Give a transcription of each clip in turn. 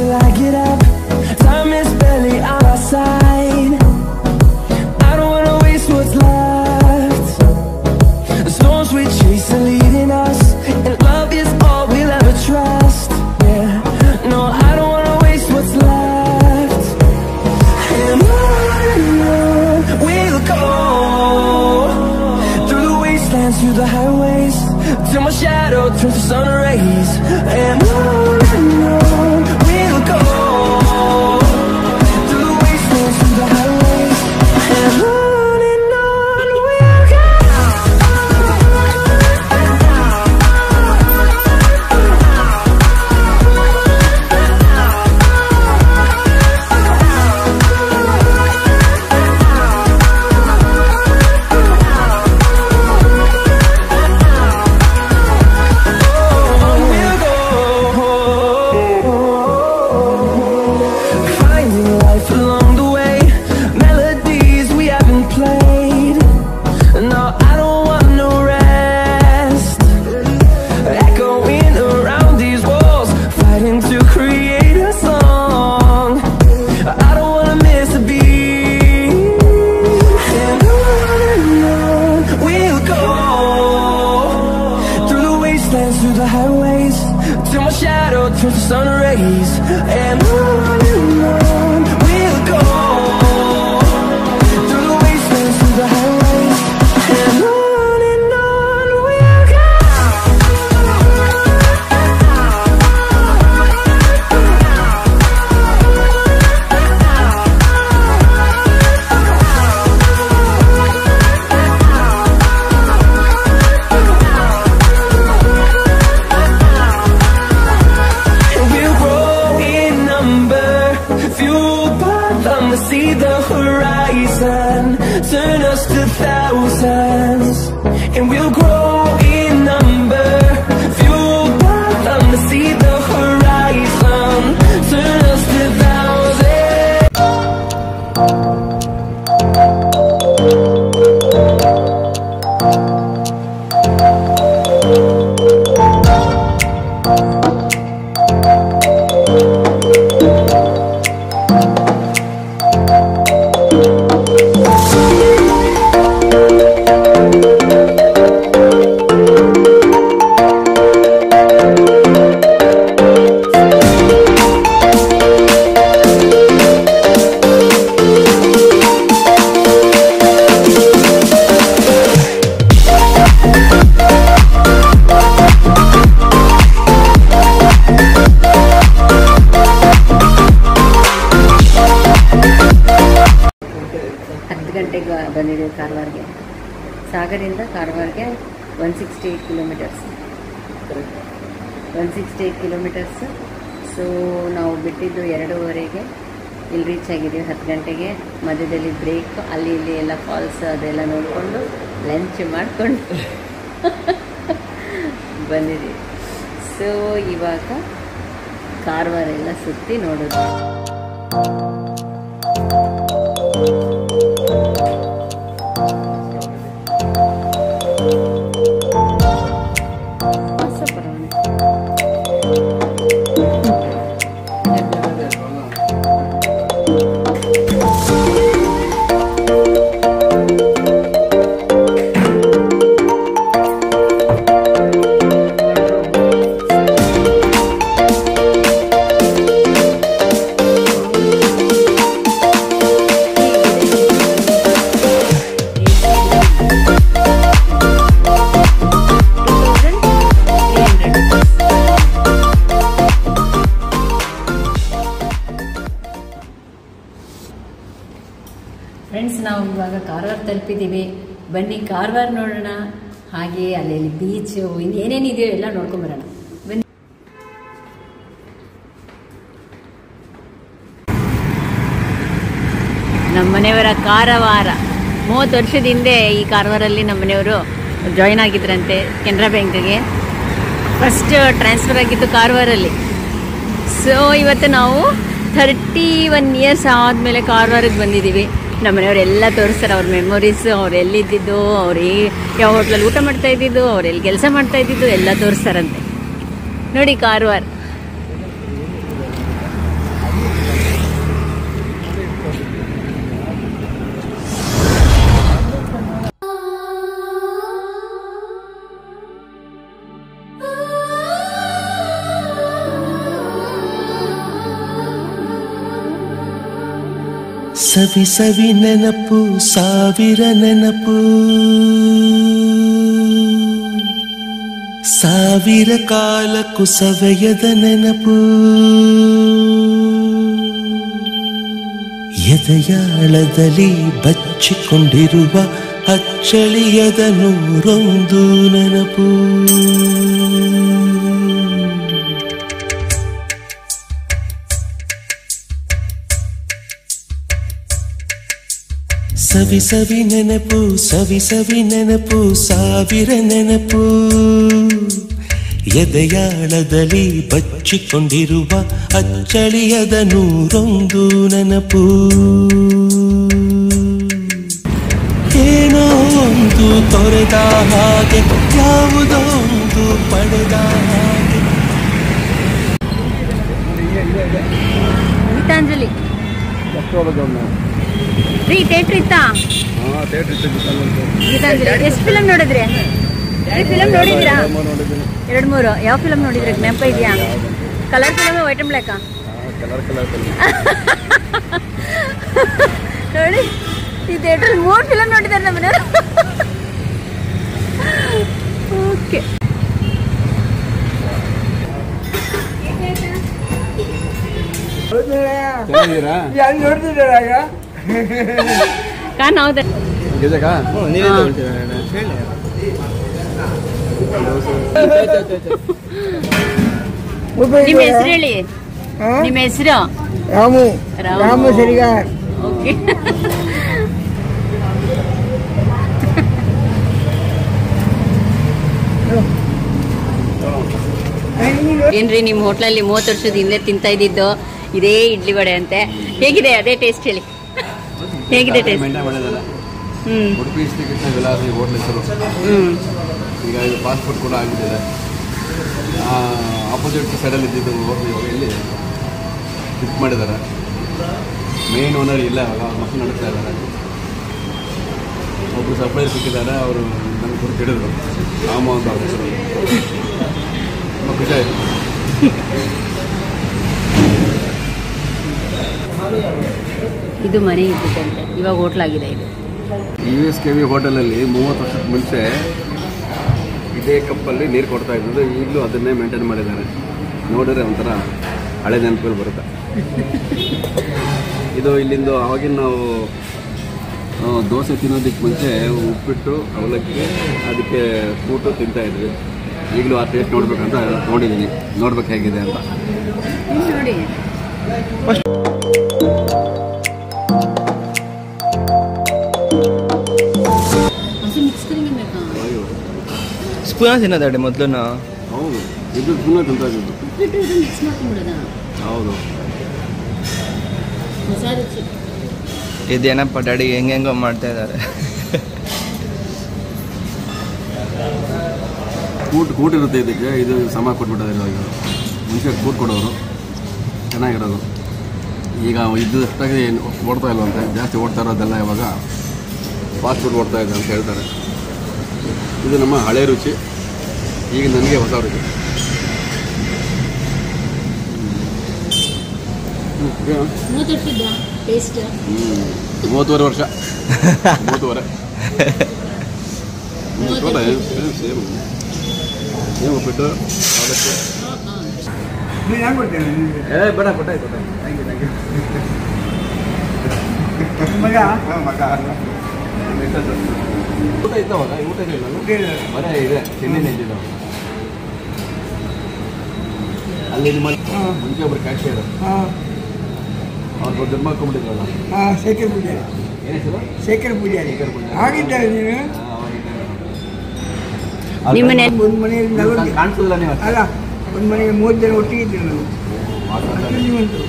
till I get up. Time is barely on our side. I don't wanna waste what's left. The storms we chase are leading us, and love is all we'll ever trust. Yeah, no, I don't wanna waste what's left. And on we'll go, through the wastelands, through the highways, till my shadow turns to sun rays. And on we'll go, through the wastelands, through the highways, and on we'll go. Through the highways, till my shadow turns to sun rays. And on we'll go, through the wastelands, through the highways, and on we'll go. See the horizon, turn us to thousands, and we'll grow in number, fueled by them. To see the horizon, turn us to ಬಂದಿದ್ದೀವಿ ಕಾರವಾರಗೆ. ಸಾಗರದಿಂದ ಕಾರವಾರಗೆ 168 kilometres. 168 kilometres. So ನಾವು ಬಿಟ್ಟಿದ್ದು 2:30ಗೆ, ಇಲ್ಲಿ reach ಆಗಿದ್ದೀವಿ 10 ಗಂಟೆಗೆ. ಮಧ್ಯದಲ್ಲಿ break, ಅಲ್ಲಿ ಇಲ್ಲಿ ಎಲ್ಲ ಫಾಲ್ಸ್ ಅದೆಲ್ಲ ನೋಡಿಕೊಂಡು ಲಂಚ್ ಮಾಡಿಕೊಂಡು ಬಂದಿದ್ದೀವಿ. ಸೊ ಇವಾಗ ಕಾರವಾರ ಎಲ್ಲ ಸುತ್ತಿ ನೋಡೋದು. ಫ್ರೆಂಡ್ಸ್, ನಾವು ಇವಾಗ ಕಾರವಾರ ತಲುಪಿದ್ದೀವಿ. ಬನ್ನಿ ಕಾರವಾರ ನೋಡೋಣ. ಹಾಗೆ ಅಲ್ಲಿ ಬೀಚು ಇನ್ನೇನೇನಿದೆಯೋ ಎಲ್ಲ ನೋಡ್ಕೊಂಬರೋಣ ಬನ್ನಿ. ನಮ್ಮನೆಯವರ ಕಾರವಾರ 30 ವರ್ಷದ ಹಿಂದೆ ಈ ಕಾರವಾರಲ್ಲಿ ನಮ್ಮನೆಯವರು ಜಾಯಿನ್ ಆಗಿದ್ರಂತೆ ಕೆನರಾ ಬ್ಯಾಂಕ್ಗೆ. ಫಸ್ಟ್ ಟ್ರಾನ್ಸ್ಫರ್ ಆಗಿದ್ದು ಕಾರವಾರಲ್ಲಿ. ಸೊ ಇವತ್ತು ನಾವು 31 ಇಯರ್ಸ್ ಆದಮೇಲೆ ಕಾರವಾರಕ್ಕೆ ಬಂದಿದ್ದೀವಿ. ನಮ್ಮನೆಯವರೆಲ್ಲ ತೋರಿಸ್ತಾರೆ ಅವ್ರ ಮೆಮೊರೀಸ್, ಅವ್ರು ಎಲ್ಲಿದ್ದಿದ್ದು, ಅವ್ರು ಯಾವ ಹೋಟ್ಲಲ್ಲಿ ಊಟ ಮಾಡ್ತಾ ಇದ್ದಿದ್ದು, ಅವ್ರು ಎಲ್ಲಿ ಕೆಲಸ ಮಾಡ್ತಾ ಇದ್ದಿದ್ದು ಎಲ್ಲ ತೋರಿಸ್ತಾರಂತೆ. ನೋಡಿ ಕಾರವಾರ. ಸವಿ ಸವಿ ನೆನಪು ಸಾವಿರ ನೆನಪು ಸಾವಿರ ಕಾಲಕ್ಕೂ ಸವೆಯದ ನೆನಪು ಎದೆಯಾಳದಲ್ಲಿ ಬಚ್ಚಿಕೊಂಡಿರುವ ಅಚ್ಚಳಿಯದ ನೂರೊಂದು ನೆನಪು ಸವಿ ಸವಿ ನೆನಪು ಸವಿ ಸವಿ ನೆನಪು ಸಾವಿರ ನೆನಪು ಎದೆಯಾಳದಲ್ಲಿ ಬಚ್ಚಿಕೊಂಡಿರುವ ಅಚ್ಚಳಿಯದ ನೂರೊಂದು ನೆನಪು ಏನೋ ಒಂದು ತೊರೆದ ಹಾಗೆ ಯಾವುದೋ ಒಂದು ಪಡೆದ ಹಾಗೆ. ಗೀತಾಂಜಲಿ ರೀ ಥಿಯೇಟ್ರ್ ಇತ್ತಾ? ಗೀತಾಂಜಲಿ ಎಷ್ಟು ಫಿಲಮ್ ನೋಡಿದ್ರಿ? ಫಿಲಮ್ ನೋಡಿದ್ರಾ? 2-3. ಯಾವ ಫಿಲಮ್ ನೋಡಿದ್ರಿ? ನೆನಪ ಇದೆಯಾ? ಕಲರ್ ಫಿಲಮ್ ವೈಟ್ ಅಂಡ್ ಬ್ಲ್ಯಾಕಾ? ನೋಡಿ ಈ ಥಿಯೇಟ್ರಲ್ಲಿ 3 ಫಿಲಮ್ ನೋಡಿದ್ದಾರೆ ನಮ್ಮ ಮನೆಯವರು. ಓಕೆ ಹೌದ ನಿಮ್ಮ ಹೆಸರು ಹೇಳಿ. ನಿಮ್ಮ ಹೆಸರು? ರಾಮು. ರಾಮು ಸರಿಗಾರ್. ಓಕೆ ಏನ್ರಿ ನಿಮ್ಮ ಹೋಟ್ಲಲ್ಲಿ 30 ವರ್ಷದ ಹಿಂದೆ ತಿಂತಾ ಇದ್ದಿದ್ದು ಇದೇ ಇಡ್ಲಿ ವಡೆ ಅಂತೆ. ಹೇಗಿದೆ ಅದೇ ಟೇಸ್ಟ್ ಹೇಳಿ? ಹೇಗಿದೆ ಟೇಸ್ಟ್? ಉಡುಪಿ ಶ್ರೀಕೃಷ್ಣ ವಿಲಾಸಿ ಹೋಟ್ಲ್ ಹೆಸರು. ಈಗ ಇದು ಫಾಸ್ಟ್ ಫುಡ್ ಕೂಡ ಆಗಿಬಿಟ್ಟಿದೆ. ಆಪೋಸಿಟ್ ಸೈಡಲ್ಲಿ ಇದ್ದಿದ್ದು ಹೋಟ್ಲ್ ಇವಾಗ ಇಲ್ಲಿ ಶಿಫ್ಟ್ ಮಾಡಿದ್ದಾರೆ. ಮೇನ್ ಓನರ್ ಇಲ್ಲ, ಅವಾಗ ಮಕ್ಕಳು ನಡೆಸ್ತಾ ಇದ್ದಾರೆ. ಒಬ್ಬರು ಸಪ್ಲೈರ್ ಸಿಕ್ಕಿದ್ದಾರೆ, ಅವರು ನನ್ನ ಕುರಿತು ಹಿಡಿದ್ರು. ರಾಮ ಅಂತ ಅವ್ರ ಹೆಸರು. ತುಂಬ ಖುಷಿ ಆಯಿತು. ಇದು ಮನೆ ಇದ್ದಿದ್ದಂತೆ, ಇವಾಗ ಹೋಟ್ಲಾಗಿದೆ. ಇದು USKV ಹೋಟೆಲಲ್ಲಿ 30 ವರ್ಷದ ಮುಂಚೆ ಇದೇ ಕಪ್ಪಲ್ಲಿ ನೀರು ಕೊಡ್ತಾ ಇದ್ದದ್ದು. ಈಗಲೂ ಅದನ್ನೇ ಮೇಂಟೈನ್ ಮಾಡಿದ್ದಾರೆ. ನೋಡಿದ್ರೆ ಒಂಥರ ಹಳೆ ನೆನಪಲ್ಲಿ ಬರುತ್ತೆ. ಇದು ಇಲ್ಲಿಂದ ಆವಾಗಿನ ನಾವು ದೋಸೆ ತಿನ್ನೋದಕ್ಕೆ ಮುಂಚೆ ಉಪ್ಪಿಟ್ಟು ಅವಲಕ್ಕಿ ಅದಕ್ಕೆ ಕೂಟು ತಿಂತಾಯಿದ್ವಿ. ಈಗಲೂ ಆ ಟೇಸ್ಟ್ ನೋಡ್ಬೇಕಂತ ನೋಡಿದ್ದೀನಿ, ನೋಡ್ಬೇಕು ಹೇಗಿದೆ ಅಂತ. ನೋಡಿ ಸ್ಪೂನ ತಿನ್ನೋದಾಡಿ ಮೊದಲು. ಹೌದು, ಇದು ಸ್ಪೂನ ತಿಂತಾ ಇದ್ದು. ಹೌದು, ಇದೇನಪ್ಪ ಡ್ಯಾಡಿ ಹೆಂಗೆಂಗೋ ಮಾಡ್ತಾ ಇದ್ದಾರೆ. ಕೂಟಿರುತ್ತೆ ಇದಕ್ಕೆ. ಇದು ಸಮ ಕೊಟ್ಬಿಟ್ಟಿದ್ದಾರೆ ಇವಾಗ. ಮುಂಚೆ ಕೂಟ್ ಕೊಡೋರು ಚೆನ್ನಾಗಿರೋದು. ಈಗ ಇದ್ದಷ್ಟಾಗಿ ಓಡ್ತಾ ಇಲ್ವಂತೆ, ಜಾಸ್ತಿ ಓಡ್ತಾ ಇರೋದೆಲ್ಲ ಇವಾಗ ಫಾಸ್ಟ್ ಫುಡ್ ಓಡ್ತಾ ಇದೆ ಅಂತ ಹೇಳ್ತಾರೆ. ಇದು ನಮ್ಮ ಹಳೆ ರುಚಿ, ಈಗ ನನಗೆ ಹೊಸ ರುಚಿ. 30 ವರ್ಷ 30 ಸೇಮ್ ಏನು ಉಪ್ಪಿಟ್ಟು ಅದಕ್ಕೆ ಬೇಡ ಕೊಟ್ಟಾಯ್ತು. ಊಟ ಇದ್ದಾವಾಗ? ಊಟ ಇಲ್ಲ, ಬರೇ ಇದೆ ತಿಂಡಿನೇ ಇದ್ದಿದ್ದಾವೆ. ಅಲ್ಲಿ ಮುಂಚೆ ಒಬ್ಬರು ಕ್ಯಾಶಿಯರ್ ಅವ್ರು ದುರ್ಮ ಹಾಕೊಂಡ್ಬಿಟ್ಟಿದ್ರಲ್ಲ. ಶೇಖರ್ ಪೂಜಾರಿ. ಏನಿಲ್ಲ, ಶೇಖರ್ ಪೂಜಾರಿ ಆಗಿದ್ದಾರೆ. ನೀವು ನಿಮ್ಮ ಮನೆ ಒಂದು ಮನೆಯಲ್ಲಿ 40 ಕಾಣಿಸಲ್ಲ ನೀವು? ಅಲ್ಲ, ಒಂದು ಮನೆಗೆ 30 ಜನ ಒಟ್ಟಿಗೆ ಇದ್ದೀವಿ ನಾವು. ನೀವಂತೂ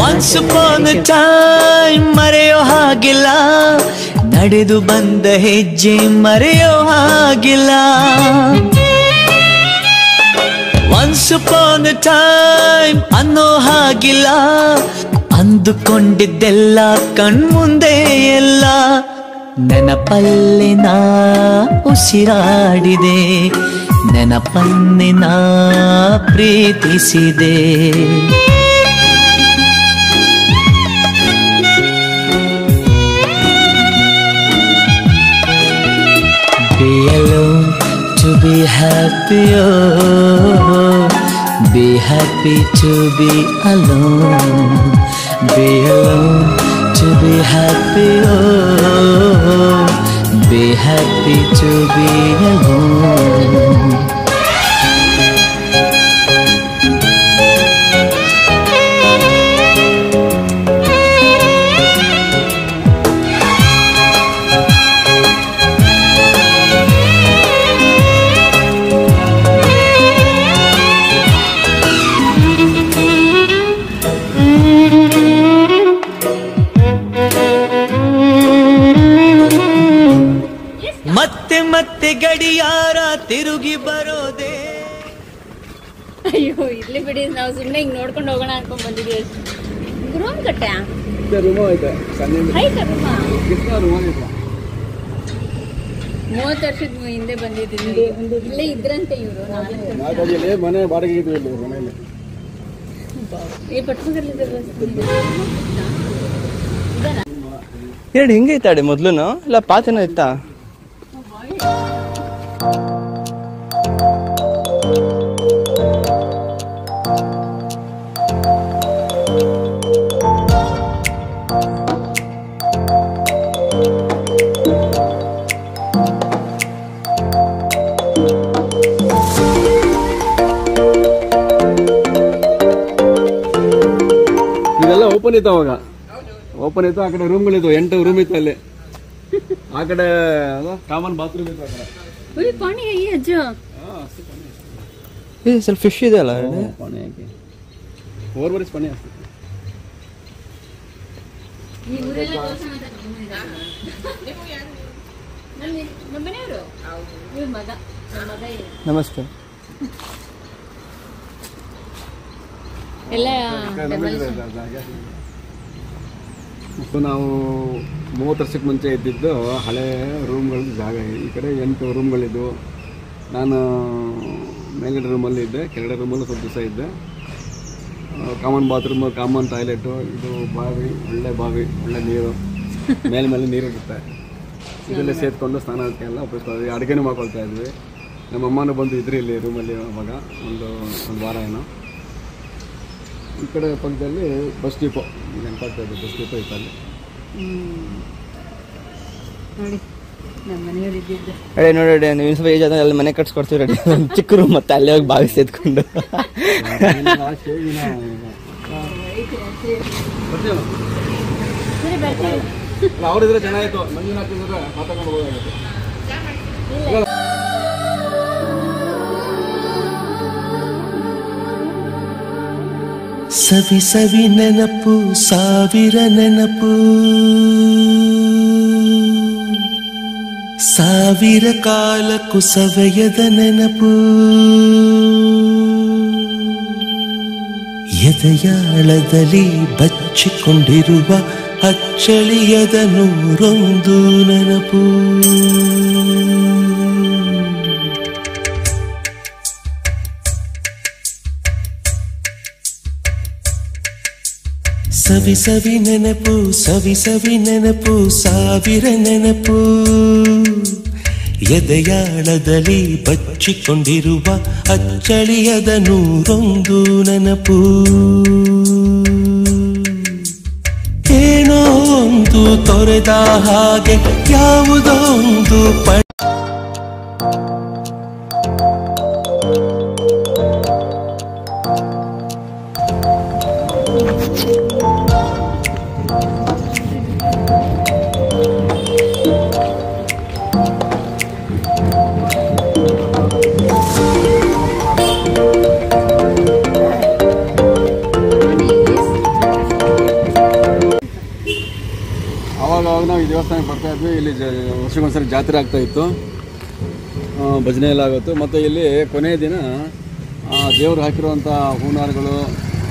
Once upon a time ಮರೆಯೋ ಹಾಗಿಲ್ಲ, ನಡೆದು ಬಂದ ಹೆಜ್ಜೆ ಮರೆಯೋ ಹಾಗಿಲ್ಲ. Once upon a time ಅನ್ನೋ ಹಾಗಿಲ್ಲ, ಅಂದುಕೊಂಡಿದ್ದೆಲ್ಲ ಕಣ್ಮುಂದೆ ಎಲ್ಲ ನೆನಪಲ್ಲಿ ನಾ ಉಸಿರಾಡಿದೆ, ನೆನಪನ್ನೇ ನಾ ಪ್ರೀತಿಸಿದೆ. Be alone to be happy, oh. Be happy to be alone. Be alone to be happy, oh. Be happy to be alone. ಮತ್ತೆ ಮತ್ತೆ ಗಡಿಯಾರ ತಿರುಗಿ ಬರೋದೇ. ಅಯ್ಯೋ ಇರ್ಲಿ ಬಿಡಿ, ನಾವು ಸುಮ್ಮನೆ ಹಿಂಗ್ ನೋಡ್ಕೊಂಡು ಹೋಗೋಣ ಅನ್ಕೊಂಡ್ ಬಂದಿದ್ವಿ ಅಷ್ಟೇ. ರೂಮ್ ಕಟ್ಟ ರೂಮ್ ಐತೆ, ಆಯ್ತಾ ರೂಮ? ರೂಮ್ ಐತೆ. 30 ವರ್ಷದ ಹಿಂದೆ ಬಂದಿದ್ದೀನಿ. ಇಲ್ಲೇ ಇದ್ರಂತೆ ಇವರು. ಮನೆ ಬಾಡಿಗೆ ಇದ್ವಿ ಇಲ್ಲಿ ಮನೆಯಲ್ಲಿ. ಈ ಪಟ್ಟಣದಲ್ಲಿ ಎರಡು ಹಿಂಗೆ ಇತ್ತಾಡೆ ಮೊದ್ಲು ಇಲ್ಲ ಪಾತೇನ ಇತ್ತಾ? ಇದೆಲ್ಲ ಓಪನ್ ಇತ್ತು ಅವಾಗ, ಓಪನ್ ಇತ್ತು. ಆ ಕಡೆ ರೂಮ್ಗಳಿತ್ತು, 8 ರೂಮ್ ಇತ್ತು ಅಲ್ಲಿ. ಆ ಕಡೆ ಕಾಮನ್ ಬಾತ್ರೂಮ್ ಇತ್ತು. ಆ ಕಡೆ ಪಾಣಿ ಅಜ್ಜ ಸ್ವಲ್ಪ ಫಿಶ್ ಇದೆ ಅಲ್ಲ ಪಾಣಿ ಹಾಕಿ 4 ವರ್ಷ ಪಾಣಿ ಆಗ್ತದೆ. ನಮಸ್ತೆ. ಎಲ್ಲ ನಾವು 30 ವರ್ಷಕ್ಕೆ ಮುಂಚೆ ಇದ್ದಿದ್ದು ಹಳೆ ರೂಮ್ಗಳ ಜಾಗ. ಈ ಕಡೆ 8 ರೂಮ್ಗಳಿದ್ವು. ನಾನು ಮೇಲ್ಗಡೆ ರೂಮಲ್ಲಿ ಇದ್ದೆ, ಕೆಳಗಡೆ ರೂಮಲ್ಲೂ ಸ್ವಲ್ಪ ದಿವಸ ಇದ್ದೆ. ಕಾಮನ್ ಬಾತ್ರೂಮು, ಕಾಮನ್ ಟಾಯ್ಲೆಟು, ಇದು ಬಾವಿ, ಒಳ್ಳೆ ಬಾವಿ, ಒಳ್ಳೆ ನೀರು, ಮೇಲೆ ನೀರು ಇರುತ್ತೆ. ಇದೆಲ್ಲ ಸೇರ್ಕೊಂಡು ಸ್ನಾನಕ್ಕೆ ಎಲ್ಲ ಉಪಯೋಗಿಸ್ತಾ ಇದ್ವಿ. ಅಡುಗೆನೂ ಮಾಡ್ಕೊಳ್ತಾ ಇದ್ವಿ. ನಮ್ಮ ಅಮ್ಮನೂ ಬಂದು ಇದ್ರಿ ಇಲ್ಲಿ ರೂಮಲ್ಲಿ ಅವಾಗ ಒಂದು ವಾರ ಏನೋ. ಈ ಕಡೆ ಪಕ್ಕದಲ್ಲಿ ಬಸ್ ಡಿಪೋ, ನೆನಪಾಗ್ತಾ ಇದೆ, ಬಸ್ ಡಿಪೋ ಇತ್ತು ಅಲ್ಲಿ. ನೋಡಿ ನಮ್ಮ ಮನೆಯವರು ಇದ್ದಿದ್ದು. ಅದೇ ನೋಡಿ, ನೀವು ಸ್ವಲ್ಪ ಏಜ್ ಆದಾಗ ಅಲ್ಲಿ ಮನೆ ಕಟ್ಸ್ಕೊಡ್ತೀವಿ ರೆಡಿ. ಚಿಕ್ಕ ರೂಮ್ ಮತ್ತೆ ಅಲ್ಲಿ ಹೋಗಿ ಬಾವಿ ಸೇದ್ಕೊಂಡು. ಅವರಿದ್ರೆ ಚೆನ್ನಾಗಿತ್ತು. ಮಂಜುನಾಥ್ ಮಾತಾಡ್ಕೊಂಡು ಹೋಗೋದಾಗಿತ್ತು. ಸವಿ ಸವಿ ನೆನಪು, ಸಾವಿರ ನೆನಪು, ಸಾವಿರ ಕಾಲಕ್ಕೂ ಸವೆಯದ ನೆನಪು. ಎದೆಯಾಳದಲ್ಲಿ ಬಚ್ಚಿಕೊಂಡಿರುವ ಅಚ್ಚಳಿಯದ 101 ನೆನಪು. ಸವಿ ಸವಿ ನೆನಪು, ಸವಿ ಸವಿ ನೆನಪು, ಸಾವಿರ ನೆನಪು. ಎದೆಯಾಳದಲ್ಲಿ ಬಚ್ಚಿಕೊಂಡಿರುವ ಅಚ್ಚಳಿಯದ 101 ನೆನಪು. ಏನೋ ಒಂದು ತೊರೆದ ಹಾಗೆ ಯಾವುದೋ ಒಂದು ಅವಾಗ ನಾವು ಈ ದೇವಸ್ಥಾನಕ್ಕೆ ಬರ್ತಾ ಇದ್ವಿ. ಇಲ್ಲಿ ವರ್ಷಕ್ಕೊಂದ್ಸರಿ ಜಾತ್ರೆ ಆಗ್ತಾ ಇತ್ತು, ಭಜನೆ ಎಲ್ಲ ಆಗುತ್ತೆ. ಮತ್ತು ಇಲ್ಲಿ ಕೊನೆಯ ದಿನ ದೇವರು ಹಾಕಿರುವಂಥ ಹೂನಾರುಗಳು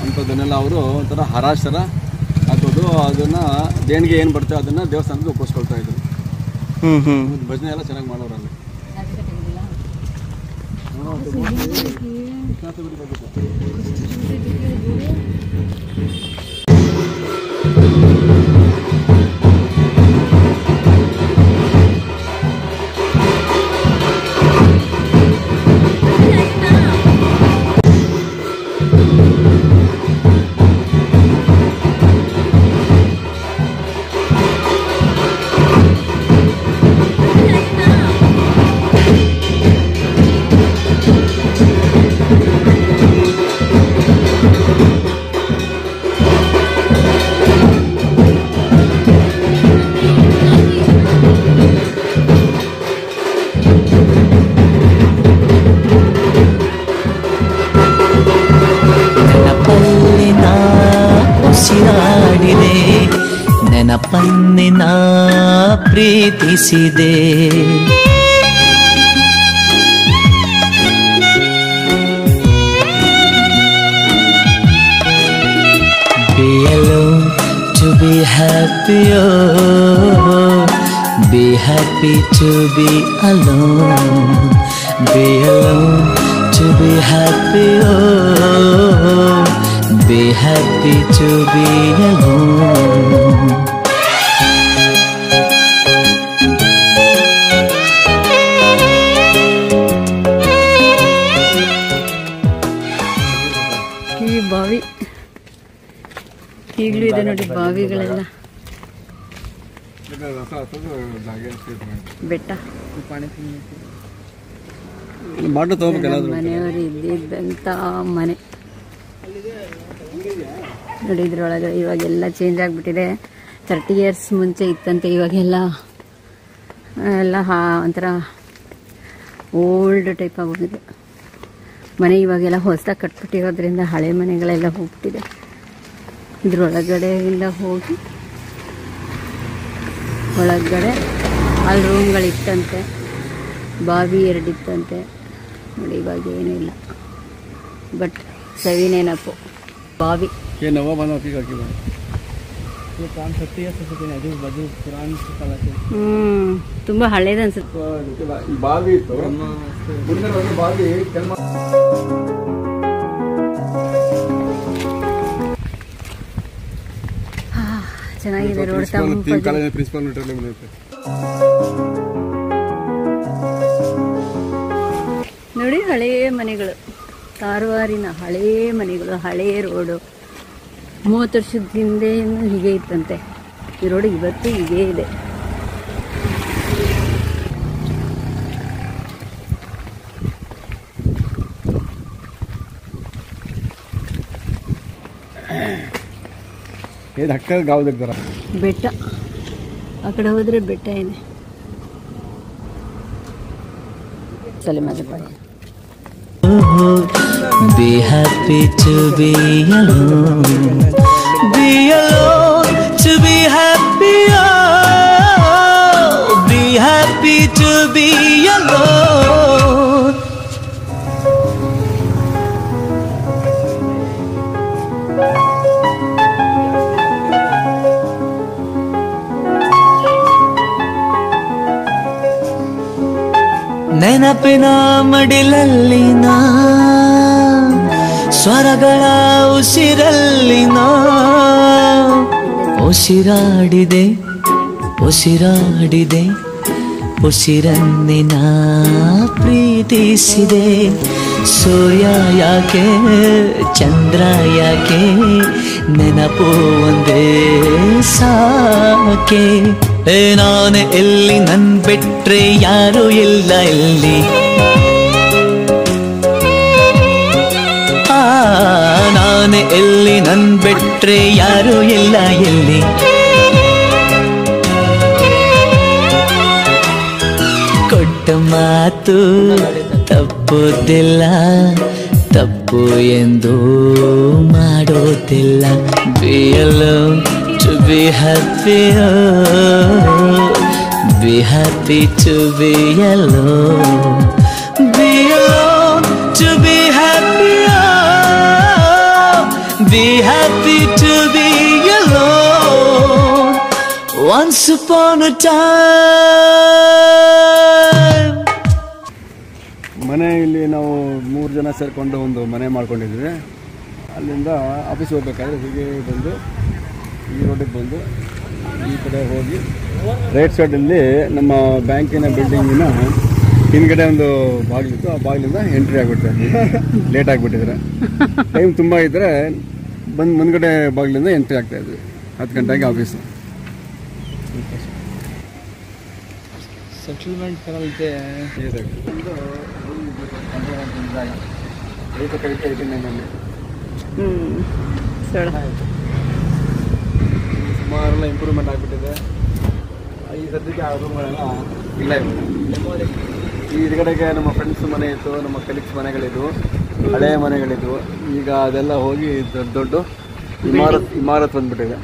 ಅಂಥದ್ದನ್ನೆಲ್ಲ ಅವರು ಒಂಥರ ಹರಾಶ್ ಥರ ಹಾಕೋದು. ಅದನ್ನು ದೇಣಿಗೆ ಏನು ಬರ್ತವೆ ಅದನ್ನು ದೇವಸ್ಥಾನದಲ್ಲಿ ಒಪ್ಪಿಸ್ಕೊಳ್ತಾ ಇದ್ರು. ಭಜನೆ ಎಲ್ಲ ಚೆನ್ನಾಗಿ ಮಾಡೋರು ಅಲ್ಲಿ. ನೆನಪನ್ನೆ ನಾ ಪ್ರೀತಿಸಿದೆ Be alone to be happy, oh. Be happy to be alone. Be alone to be happy, oh. Be happy to be alone. ಈ ಬಾವಿ ಈಗಲೂ ಇದೆ ನೋಡಿ, ಬಾವಿಗಳೆಲ್ಲ ಬೆಟ್ಟ. ಮನೆಯವರು ಇದ್ದಿದ್ದಂಥ ಮನೆ ನೋಡಿ. ಇದ್ರೊಳಗೆ ಇವಾಗೆಲ್ಲ ಚೇಂಜ್ ಆಗಿಬಿಟ್ಟಿದೆ. 30 years ಮುಂಚೆ ಇತ್ತಂತೆ, ಇವಾಗೆಲ್ಲ ಎಲ್ಲ ಒಂಥರ ಓಲ್ಡ್ ಟೈಪ್ ಆಗೋಗಿದೆ ಮನೆ. ಇವಾಗೆಲ್ಲ ಹೊಸದಾಗಿ ಕಟ್ಬಿಟ್ಟಿರೋದ್ರಿಂದ ಹಳೆ ಮನೆಗಳೆಲ್ಲ ಹೋಗ್ಬಿಟ್ಟಿದೆ. ಇದ್ರೊಳಗಡೆಯಿಂದ ಹೋಗಿ ಒಳಗಡೆ ಅಲ್ಲಿ ರೂಮ್ಗಳಿತ್ತಂತೆ, ಬಾವಿ 2 ಇತ್ತಂತೆ ನೋಡಿ. ಇವಾಗ ಏನೂ ಇಲ್ಲ, ಬಟ್ ಸವಿ ನೆನಪು ಬಾವಿ. ತುಂಬ ಹಳೇದು ಅನ್ಸುತ್ತೆ. ಬಾವಿ ಇತ್ತು, ಬಾವಿ ಚೆನ್ನಾಗಿದೆ ರೋಡ್. ನೋಡಿ ಹಳೇ ಮನೆಗಳು, ಕಾರವಾರಿನ ಹಳೇ ಮನೆಗಳು, ಹಳೇ ರೋಡು. 30 ವರ್ಷದ ಹಿಂದೆ ಹೀಗೆ ಇತ್ತಂತೆ ಈ ರೋಡ್, ಇವತ್ತು ಹೀಗೆ ಇದೆ. ಬೆಟ್ಟ ಆ ಕಡೆ ಹೋದ್ರೆ ಬೆಟ್ಟ ಇದೆ. Be happy to be alone. Be alone to be happy. Oh, be happy to be alone. ನೆನಪಿನ ಮಡಿಲಲ್ಲಿನ ಸ್ವರಗಳ ಉಸಿರಲ್ಲಿನ ಉಸಿರಾಡಿದೆ ಉಸಿರಾಡಿದೆ ಉಸಿರನ್ನಿನ ಪ್ರೀತಿಸಿದೆ. ಸೂರ್ಯ ಯಾಕೆ ಚಂದ್ರ ಯಾಕೆ ನೆನಪು ಒಂದೇ ಸಾಕೆ. ನಾನೇ ಎಲ್ಲಿ ನನ್ ಬಿಟ್ರೆ ಯಾರು ಇಲ್ಲ ಇಲ್ಲಿ. ನಾನೇ ಎಲ್ಲಿ ನನ್ ಬಿಟ್ರೆ ಯಾರು ಇಲ್ಲ ಇಲ್ಲಿ. ಕೊಟ್ಟ ಮಾತು ತಪ್ಪುತ್ತಿಲ್ಲ, ತಪ್ಪು ಎಂದು ಮಾಡೋದಿಲ್ಲ. Be alone to be happy, oh. Be happy to be alone. Be alone to be happy, oh. Be happy to be alone. once upon a time. ಮನೆ ಇಲ್ಲಿ ನಾವು 3 ಜನ ಸೇರಿಕೊಂಡು ಒಂದು ಮನೆ ಮಾಡ್ಕೊಂಡಿದ್ವಿ. ಅಲ್ಲಿಂದ ಆಫೀಸ್ಗೆ ಹೋಗ್ಬೇಕಾದ್ರೆ ಹೀಗೆ ಬಂದು ಈ ರೋಡಿಗೆ ಬಂದು ಈ ಕಡೆ ಹೋಗಿ ರೈಟ್ ಸೈಡಲ್ಲಿ ನಮ್ಮ ಬ್ಯಾಂಕಿನ ಬಿಲ್ಡಿಂಗಿನ ಹಿಂದ್ಗಡೆ ಒಂದು ಬಾಗಿಲಿತ್ತು. ಆ ಬಾಗಿಲಿಂದ ಎಂಟ್ರಿ ಆಗಿಬಿಡ್ತಾರೆ. ಲೇಟ್ ಆಗಿಬಿಟ್ಟಿದ್ರೆ ಟೈಮ್ ತುಂಬ ಇದ್ದರೆ ಬಂದು ಮುಂದ್ಗಡೆ ಬಾಗಿಲಿಂದ ಎಂಟ್ರಿ ಆಗ್ತಾಯಿದ್ವಿ. 10 ಗಂಟೆಗೆ ಆಫೀಸು. ಸೆಟಲ್ಮೆಂಟ್ ಕನಲ್ತೆ ಸುಮಾರೆಲ್ಲ ಇಂಪ್ರೂವ್ಮೆಂಟ್ ಆಗಿಬಿಟ್ಟಿದೆ. ಈ ಸದ್ಯಕ್ಕೆ ಆ ರೂಮ್ಗಳೆಲ್ಲ ಇಲ್ಲ. ಈ ಎದುರುಗಡೆಗೆ ನಮ್ಮ ಫ್ರೆಂಡ್ಸ್ ಮನೆ ಇತ್ತು, ನಮ್ಮ ಕಲೀಗ್ಸ್ ಮನೆಗಳಿದ್ವು, ಹಳೆಯ ಮನೆಗಳಿದ್ವು. ಈಗ ಅದೆಲ್ಲ ಹೋಗಿ ದೊಡ್ಡ ದೊಡ್ಡ ಇಮಾರತ್ ಬಂದ್ಬಿಟ್ಟಿದೆ.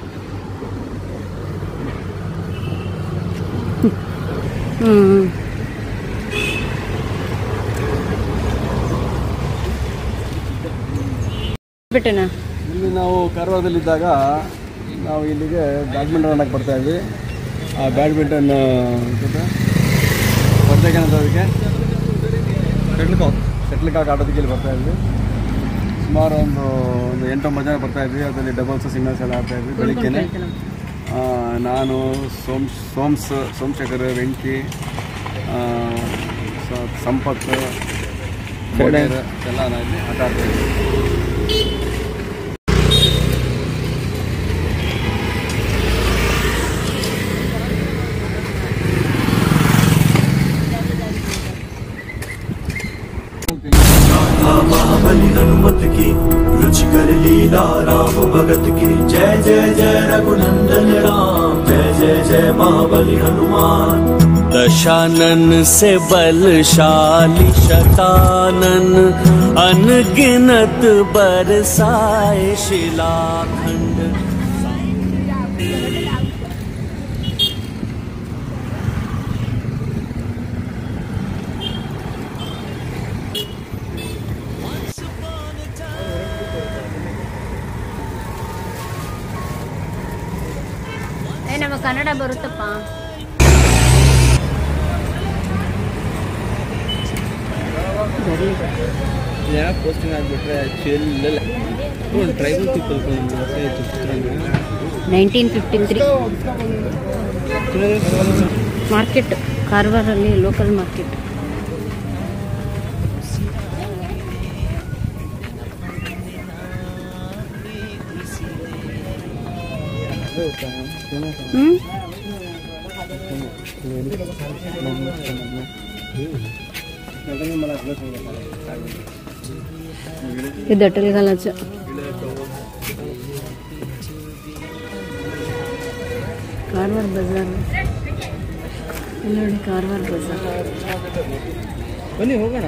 ಇಲ್ಲಿ ನಾವು ಕಾರವಾರದಲ್ಲಿದ್ದಾಗ ನಾವು ಇಲ್ಲಿಗೆ ಬ್ಯಾಡ್ಮಿಂಟನ್ ಆಡಕ್ಕೆ ಬರ್ತಾ ಇದ್ವಿ. ಆ ಬ್ಯಾಡ್ಮಿಂಟನ್ ಬರ್ಬೇಕನ್ನೋದಕ್ಕೆ ಶಟ್ಲ್ ಕಾಕ್ ಆಡೋದಕ್ಕೆ ಇಲ್ಲಿ ಬರ್ತಾ ಇದ್ವಿ. ಸುಮಾರು ಒಂದು 8-9 ಜನ ಬರ್ತಾ ಇದ್ವಿ. ಅದರಲ್ಲಿ ಡಬಲ್ಸ್ ಸಿಂಗಲ್ಸ್ ಎಲ್ಲ ಆಡ್ತಾ ಇದ್ವಿ. ಬೆಳಿಗ್ಗೆನೆ ನಾನು ಸೋಮಶೇಖರ್, ವೆಂಕಿ, ಸಂಪತ್ ಎಲ್ಲ ನಾವಿಲ್ಲಿ ಆಟ ಆಡ್ತಾಯಿದ್ವಿ. महाबली हनुमत की रुचिकर लीला राम भगत की जय जय जय रघुनंदन राम जय जय जय महाबली हनुमान. दशानन से बलशाली शतानन अनगिनत बरसाए शिलाखंड. ನಮ್ಮ ಕನ್ನಡ ಬರುತ್ತಪ್ಪ. ಪೋಸ್ಟಿಂಗ್ ಆಗಿಬಿಟ್ರೆ ಆ್ಯಕ್ಚುಲಿ ಟ್ರೈಬಲ್ ಪೀಪಲ್ 1953 ಮಾರ್ಕೆಟ್, ಕಾರವಾರಲ್ಲಿ ಲೋಕಲ್ ಮಾರ್ಕೆಟ್. ಇದು ಅಟಲ್ ಕಾಲೇಜ್. ಕಾರವಾರ ಬಜಾರ್ ನೋಡಿ, ಕಾರವಾರ ಬಜಾರ್. ಬನ್ನಿ ಹೋಗೋಣ.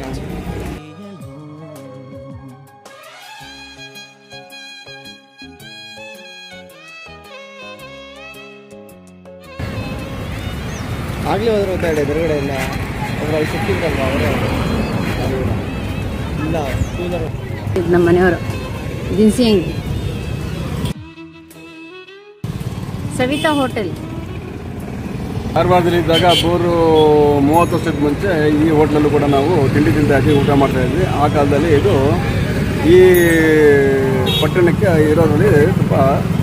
ಆಗಲೇ ಹೋದ್ರೆ ಗೊತ್ತಾಗಲಿ ಎದುರುಗಡೆ ಇಲ್ಲ ಅವ್ರು ಅಲ್ಲಿ ಸಿಕ್ಕಿದ್ರಲ್ವ ಅವರೇ ಇಲ್ಲ. ಇದು ನಮ್ಮ ಮನೆಯವರು ದಿನಸಿ ಅಂಗಡಿ ಸವಿತಾ ಹೋಟೆಲ್. ಕಾರವಾರದಲ್ಲಿದ್ದಾಗ 30 ವರ್ಷದ ಮುಂಚೆ ಈ ಹೋಟ್ಲಲ್ಲೂ ಕೂಡ ನಾವು ತಿಂಡಿ ತಿಂದಾಗಿ ಊಟ ಮಾಡ್ತಾ ಇದ್ವಿ. ಆ ಕಾಲದಲ್ಲಿ ಇದು ಈ ಪಟ್ಟಣಕ್ಕೆ ಇರೋದ್ರಲ್ಲಿ ಸ್ವಲ್ಪ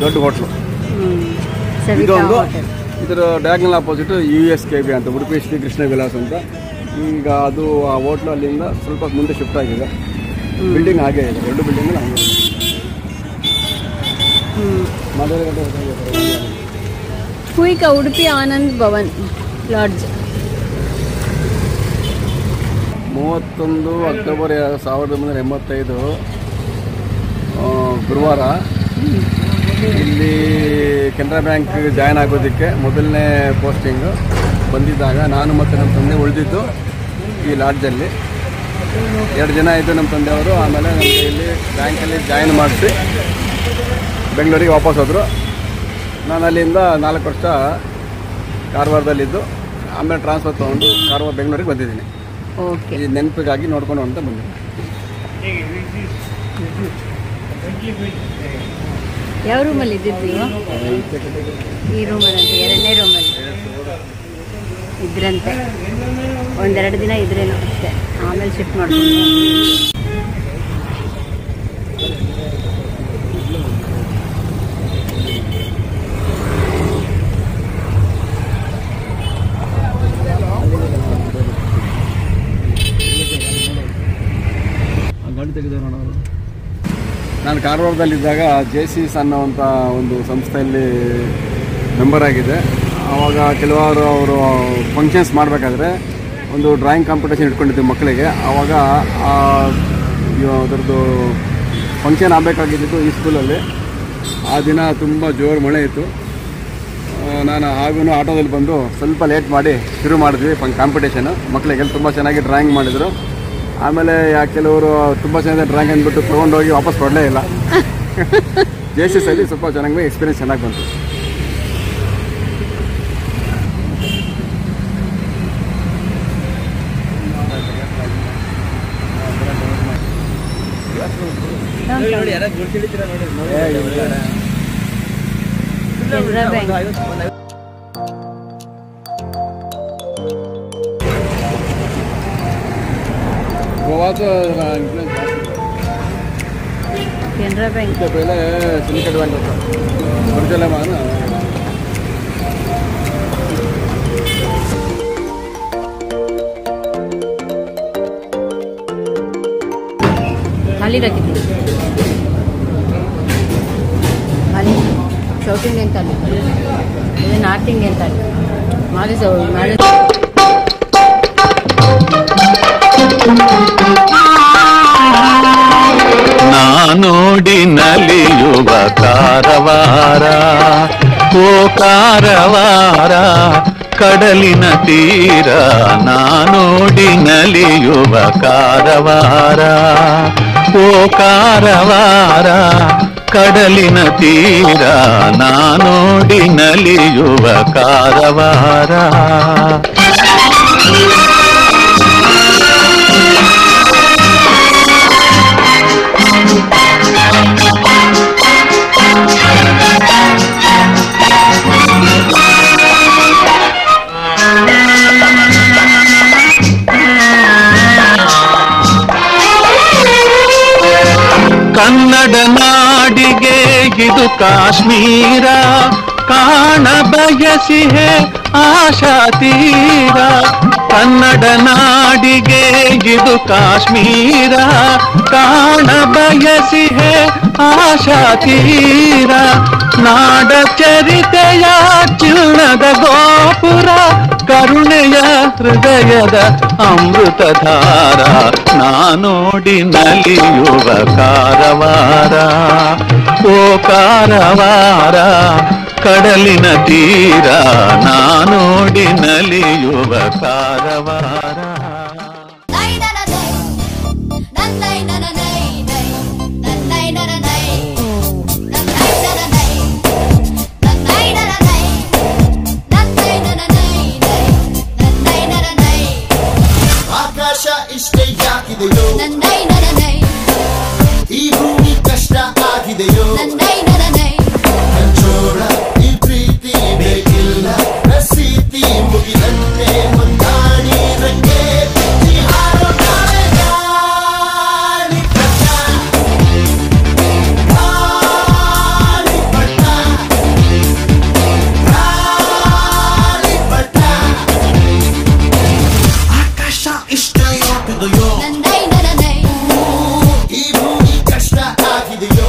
ದೊಡ್ಡ ಹೋಟ್ಲು. ಇದೊಂದು ಇದರ ಡಯಾಗ್ನಲ್ ಆಪೋಸಿಟ್ USKB ಅಂತ, ಉಡುಪಿ ಶ್ರೀ ಕೃಷ್ಣ ವಿಲಾಸ್ ಅಂತ. ಈಗ ಅದು ಆ ಹೋಟ್ಲು ಅಲ್ಲಿಂದ ಸ್ವಲ್ಪ ಮುಂದೆ ಶಿಫ್ಟ್ ಆಗಿದೆ. ಬಿಲ್ಡಿಂಗ್ ಹಾಗೆ ಇದೆ, 2 ಬಿಲ್ಡಿಂಗ್ ಹಾಗೆ. Quick Udupi Anand Bhavan lodge. 31 October 1985 ಗುರುವಾರ ಇಲ್ಲಿ ಕೆನರಾ ಬ್ಯಾಂಕ್ ಜಾಯ್ನ್ ಆಗೋದಕ್ಕೆ ಮೊದಲನೇ ಪೋಸ್ಟಿಂಗು ಬಂದಿದ್ದಾಗ ನಾನು ಮತ್ತು ನಮ್ಮ ತಂದೆ ಉಳಿದಿದ್ದು ಈ ಲಾಡ್ಜಲ್ಲಿ. 2 ಜನ ಇದ್ದು ನಮ್ಮ ತಂದೆಯವರು. ಆಮೇಲೆ ನಮಗೆ ಇಲ್ಲಿ ಬ್ಯಾಂಕಲ್ಲಿ ಜಾಯ್ನ್ ಮಾಡಿಸಿ ಬೆಂಗಳೂರಿಗೆ ವಾಪಸ್ ಹೋದರು. ನಾನು ಅಲ್ಲಿಂದ 4 ವರ್ಷ ಕಾರವಾರದಲ್ಲಿದ್ದು ಆಮೇಲೆ ಟ್ರಾನ್ಸ್ಫರ್ ತೊಗೊಂಡು ಬೆಂಗಳೂರಿಗೆ ಬಂದಿದ್ದೀನಿ. ಈ ನೆನಪಿಗಾಗಿ ನೋಡ್ಕೊಂಡು ಅಂತ ಬಂದಿದ್ದೀನಿ. ಯಾವ ರೂಮಲ್ಲಿ ಇದ್ದಿದ್ದು ನೀವು? ಈ ರೂಮಲ್ಲಂತೆ, 2ನೇ ರೂಮಲ್ಲಿ ಇದ್ರಂತೆ. ಒಂದೆರಡು ದಿನ ಇದ್ರೇನೋ ಅಷ್ಟೇ, ಆಮೇಲೆ ಶಿಫ್ಟ್ ಮಾಡ್ಕೊಂಡು. ನಾನು ಕಾರವಾರದಲ್ಲಿದ್ದಾಗ JCS ಅನ್ನೋವಂಥ ಒಂದು ಸಂಸ್ಥೆಯಲ್ಲಿ ಮೆಂಬರ್ ಆಗಿದೆ. ಆವಾಗ ಕೆಲವಾರು ಅವರು ಫಂಕ್ಷನ್ಸ್ ಮಾಡಬೇಕಾದ್ರೆ ಒಂದು ಡ್ರಾಯಿಂಗ್ ಕಾಂಪಿಟೇಷನ್ ಇಟ್ಕೊಂಡಿದ್ವಿ ಮಕ್ಕಳಿಗೆ. ಆವಾಗ ಅದರದ್ದು ಫಂಕ್ಷನ್ ಆಗಬೇಕಾಗಿದ್ದು ಈ ಸ್ಕೂಲಲ್ಲಿ. ಆ ದಿನ ತುಂಬ ಜೋರು ಮಳೆ ಇತ್ತು. ನಾನು ಹಾಗೂ ಆಟೋದಲ್ಲಿ ಬಂದು ಸ್ವಲ್ಪ ಲೇಟ್ ಮಾಡಿ ಶುರು ಮಾಡಿದ್ವಿ ಕಾಂಪಿಟೇಷನು. ಮಕ್ಕಳಿಗೆ ತುಂಬ ಚೆನ್ನಾಗಿ ಡ್ರಾಯಿಂಗ್ ಮಾಡಿದರು. ಆಮೇಲೆ ಕೆಲವರು ತುಂಬ ಚೆನ್ನಾಗಿ ಡ್ರಾಯಿಂಗ್ ಅಂದ್ಬಿಟ್ಟು ತೊಗೊಂಡೋಗಿ ವಾಪಸ್ ಕೊಡಲೇ ಇಲ್ಲ. JCS ಅಲ್ಲಿ ಸ್ವಲ್ಪ ಚೆನ್ನಾಗಿ ಎಕ್ಸ್ಪೀರಿಯನ್ಸ್ ಚೆನ್ನಾಗಿ ಬಂತು. गोवा तो केनरा बैंक तो पहले सिंडिकेट बैंक होता ओरिजिनल है ना. खाली रखी थी खाली साउथ इंडियन थाली, ಇದು ನಾರ್ತ್ ಇಂಡಿಯನ್ थाली. ನಾನೋಡಿ ನಲಿಯುವ ಕಾರವಾರ, ಓ ಕಾರವಾರ ಕಡಲಿನ ತೀರ. ನಾನೋಡಿ ನಲಿಯುವ ಕಾರವಾರ, ಓ ಕಾರವಾರ ಕಡಲಿನ ತೀರ. ನಾನೋಡಿ ನಲಿಯುವ ಕಾರವಾರ. ಕನ್ನಡ ನಾಡಿಗೆ ಇದು ಕಾಶ್ಮೀರ, ಕಾಣ ಬಯಸಿಹೆ ಆಶಾ ತೀರ. ಕನ್ನಡ ನಾಡಿಗೆ ಇದು ಕಾಶ್ಮೀರ, ಕಾಣ ಬಯಸಿಹೆ ಆಶಾ ತೀರ. ನಾಡ ಚರಿತೆಯ ಚಿನ್ನದ ಗೋಪುರ, ಕರುಣೆಯ ಹೃದಯದ ಅಮೃತಧಾರ. ನಾನೋಡಿ ನಲಿಯುವ ಕಾರವಾರ, ಓ ಕಾರವಾರ ಕಡಲಿನ ತೀರ. ನಾನೋಡಿ ನಲಿಯುವ ಕಾರವಾರ. ಆಕಾಶ ಇಷ್ಟೇ ಯಾಕಿದೆಯೋ, ಈ ಭೂಮಿ ಕಷ್ಟ ಆಗಿದೆಯೋ, ಜೋಳ ಈ ಪ್ರೀತಿ ಬೇಕಿಲ್ಲ, ರಸೀತಿ ಮುಗಿದಂತೆ ಮುಂದಾಡಿ ರಂಗೆ ಬಿಚ್ಚಿ ಹಾರೋ ನಾಳೆ ಗಾಳಿ ಪಟ್ಟ, ಗಾಳಿ ಪಟ್ಟ, ಗಾಳಿ ಪಟ್ಟ. ಆಕಾಶ ಇಷ್ಟ ಯಾಕಿದೆಯೋ, ಈ ಭೂಮಿ ಕಷ್ಟ ಆಗಿದೆಯೋ.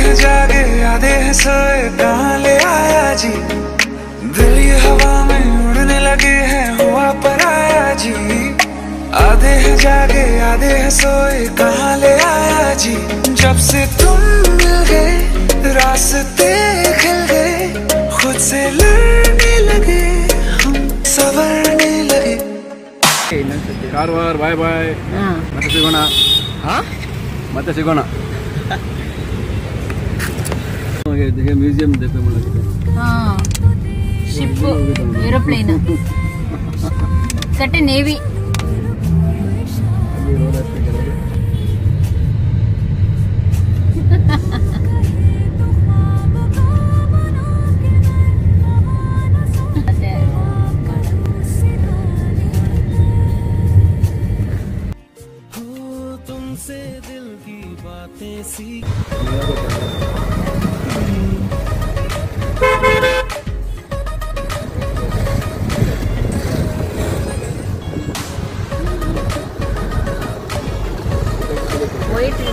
हैं जागे आधे हैं सोए कहाँ ले आया जी दिल ये हवा में उड़ने लगे हैं हुआ पराया जी आधे हैं जागे आधे हैं सोए कहाँ ले आया जी जब से तुम मिल गए रास्ते खिल गए खुद से लड़ने लगे हम संवरने लगे ಕಾರವಾರ ಬಾಯ್ ಬಾಯ್ ಮತ್ತೆ ಸಿಗೋಣ ಮತ್ತೆ ಸಿಗೋಣ ಮ್ಯೂಸಿಯಂ ದೇಪೆ ಮಾಡಲಿದೆ ಶಿಪ್ ಏರೋಪ್ಲೇನ್ ಕಟ್ಟೆ ನೇವಿ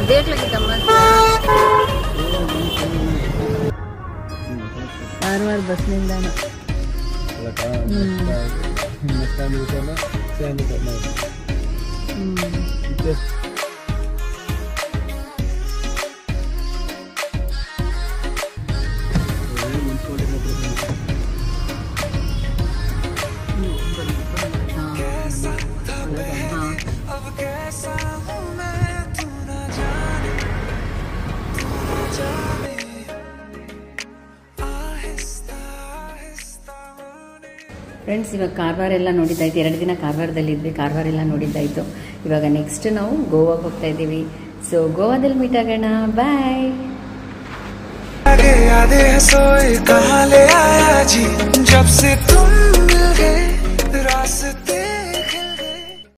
देख लगी कारवार बस निल्दाण ಫ್ರೆಂಡ್ಸ್, ಇವಾಗ ಕಾರವಾರ ಎಲ್ಲ ನೋಡಿದ್ದಾಯ್ತು. 2 ದಿನ ಕಾರವಾರದಲ್ಲಿದ್ವಿ. ಕಾರವಾರ ಎಲ್ಲ ನೋಡಿದ್ದಾಯಿತು. ಇವಾಗ ನೆಕ್ಸ್ಟ್ ನಾವು ಗೋವಾಗೆ ಹೋಗ್ತಾ ಇದ್ದೀವಿ. ಸೊ ಗೋವಾದಲ್ಲಿ ಮೀಟ್ ಆಗೋಣ. ಬಾಯ್. आधे सोए कहाँ ले आया जी जब से तुम मिल गए रास्ते